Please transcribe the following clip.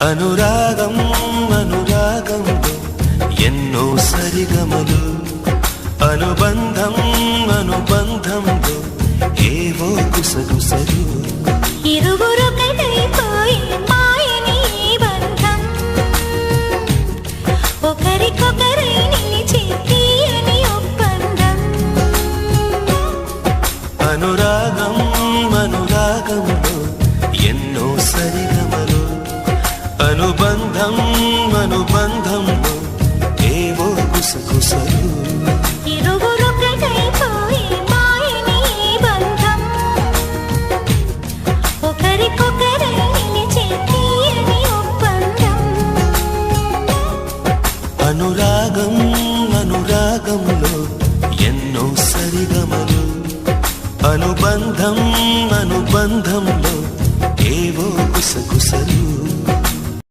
అనురాగం అనురాగంలో ఎన్నో సరిగమలు, అనుబంధం అనుబంధంలో ఏవో గుసగుసలు. ఇరువురొకటైపోయే మాయని బంధం, ఒకరికొకరై నిలిచే తీయని ఒప్పందం. అనురాగం అనురాగంలో ఎన్నో సరిగమలు, అనుబంధం